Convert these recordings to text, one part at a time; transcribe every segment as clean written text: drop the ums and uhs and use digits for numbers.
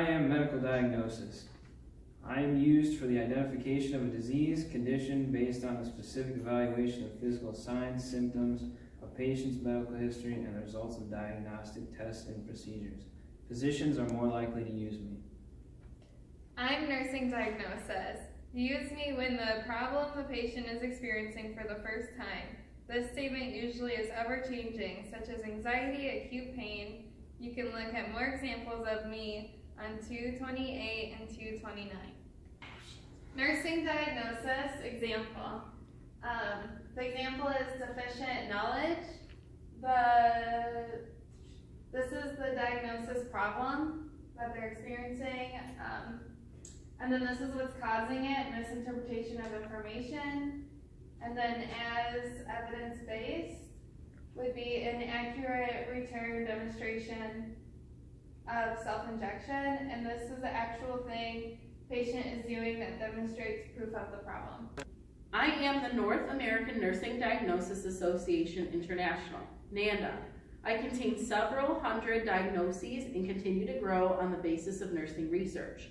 am medical diagnosis. I am used for the identification of a disease condition based on a specific evaluation of physical signs, symptoms, a patient's medical history, and the results of diagnostic tests and procedures. Physicians are more likely to use me. I'm nursing diagnosis. Use me when the problem the patient is experiencing for the first time. This statement usually is ever-changing, such as anxiety, acute pain. You can look at more examples of me on 228 and 229. Nursing diagnosis example. The example is deficient knowledge. This is the diagnosis problem that they're experiencing. And then this is what's causing it, misinterpretation of information. And then as evidence-based would be an accurate return demonstration of self-injection. And this is the actual thing patient is doing that demonstrates proof of the problem. I am the North American Nursing Diagnosis Association International, NANDA. I contain several hundred diagnoses and continue to grow on the basis of nursing research.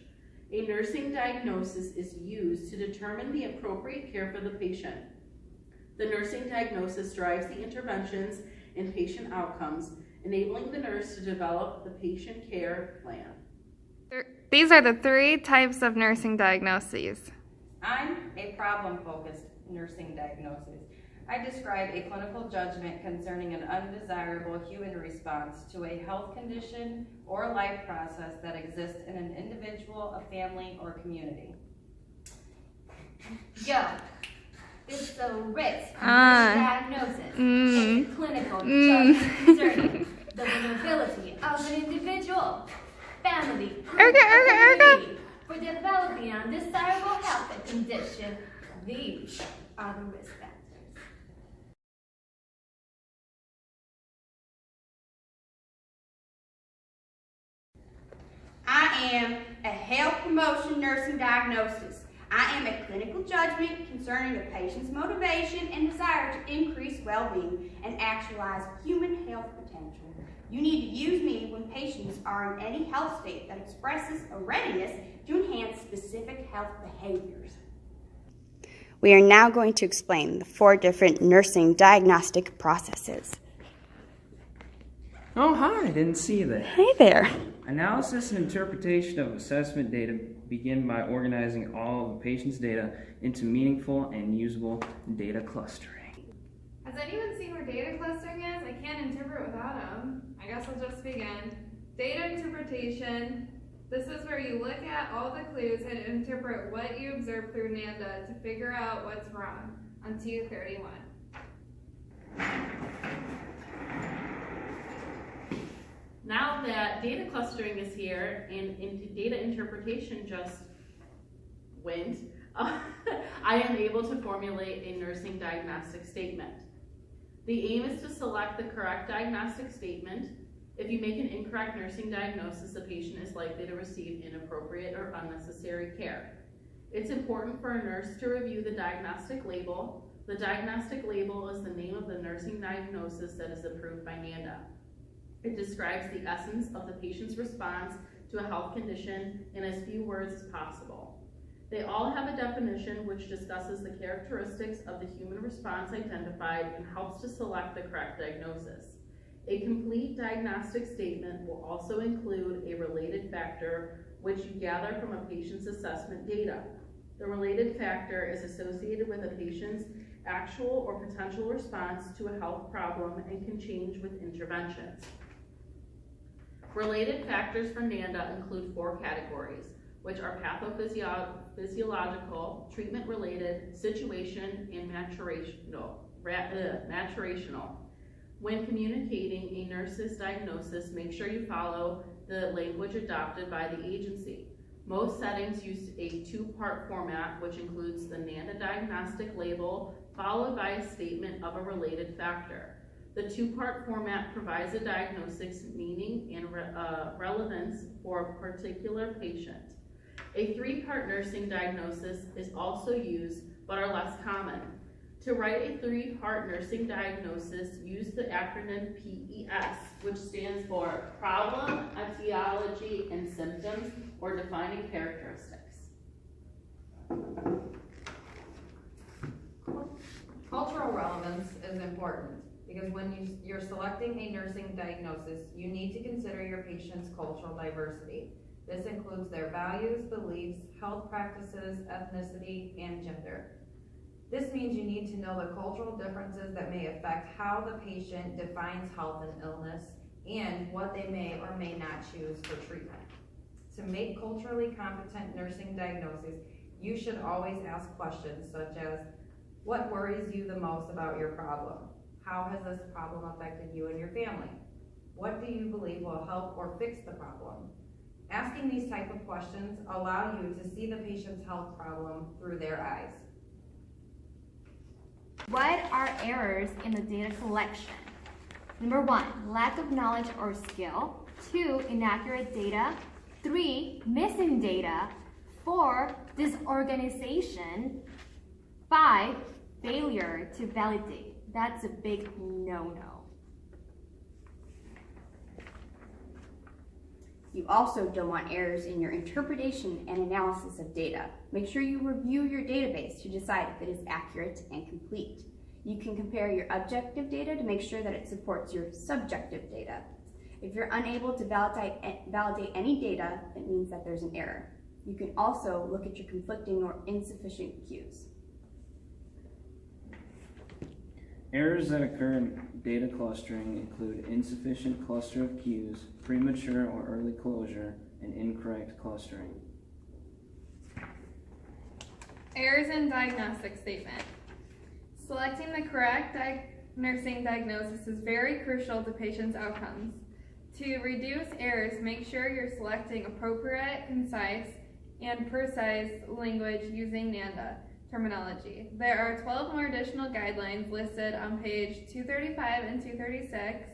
A nursing diagnosis is used to determine the appropriate care for the patient. The nursing diagnosis drives the interventions and patient outcomes, enabling the nurse to develop the patient care plan. These are the 3 types of nursing diagnoses. I'm a problem-focused nursing diagnosis. I describe a clinical judgment concerning an undesirable human response to a health condition or life process that exists in an individual, a family, or community. Yo, it's the risk diagnosis. It's a clinical judgment concerning the vulnerability of an individual, family, or community for developing an undesirable health condition. These are the risk factors. I am a health promotion nursing diagnosis. I am a clinical judgment concerning a patient's motivation and desire to increase well-being and actualize human health potential. You need to use me when patients are in any health state that expresses a readiness to enhance specific health behaviors. We are now going to explain the 4 different nursing diagnostic processes. Oh, hi, I didn't see you there. Hey there. Analysis and interpretation of assessment data begin by organizing all of the patient's data into meaningful and usable data clustering. Has anyone seen where data clustering is? I can't interpret without them. I guess I'll just begin. Data interpretation. This is where you look at all the clues and interpret what you observe through NANDA to figure out what's wrong on 231. Now that data clustering is here and data interpretation just went, I am able to formulate a nursing diagnostic statement. The aim is to select the correct diagnostic statement. If you make an incorrect nursing diagnosis, the patient is likely to receive inappropriate or unnecessary care. It's important for a nurse to review the diagnostic label. The diagnostic label is the name of the nursing diagnosis that is approved by NANDA. It describes the essence of the patient's response to a health condition in as few words as possible. They all have a definition which discusses the characteristics of the human response identified and helps to select the correct diagnosis. A complete diagnostic statement will also include a related factor which you gather from a patient's assessment data. The related factor is associated with a patient's actual or potential response to a health problem and can change with interventions. Related factors for NANDA include 4 categories, which are pathophysiological, treatment-related, situation, and maturational. When communicating a nurse's diagnosis, make sure you follow the language adopted by the agency. Most settings use a 2-part format, which includes the NANDA diagnostic label, followed by a statement of a related factor. The 2-part format provides a diagnostic's meaning and relevance for a particular patient. A 3-part nursing diagnosis is also used, but are less common. To write a 3-part nursing diagnosis, use the acronym PES, which stands for Problem, Etiology, and Symptoms, or Defining Characteristics. Cultural relevance is important because when you're selecting a nursing diagnosis, you need to consider your patient's cultural diversity. This includes their values, beliefs, health practices, ethnicity, and gender. This means you need to know the cultural differences that may affect how the patient defines health and illness and what they may or may not choose for treatment. To make culturally competent nursing diagnoses, you should always ask questions such as, what worries you the most about your problem? How has this problem affected you and your family? What do you believe will help or fix the problem? Asking these type of questions allow you to see the patient's health problem through their eyes. What are errors in the data collection? Number 1, lack of knowledge or skill. 2, inaccurate data. 3, missing data. 4, disorganization. 5, failure to validate. That's a big no-no. You also don't want errors in your interpretation and analysis of data. Make sure you review your database to decide if it is accurate and complete. You can compare your objective data to make sure that it supports your subjective data. If you're unable to validate any data, it means that there's an error. You can also look at your conflicting or insufficient cues. Errors that occur in data clustering include insufficient cluster of cues, premature or early closure, and incorrect clustering. Errors in diagnostic statement. Selecting the correct nursing diagnosis is very crucial to patients' outcomes. To reduce errors, make sure you're selecting appropriate, concise, and precise language using NANDA terminology. There are 12 more additional guidelines listed on page 235 and 236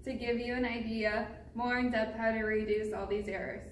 to give you an idea more in depth how to reduce all these errors.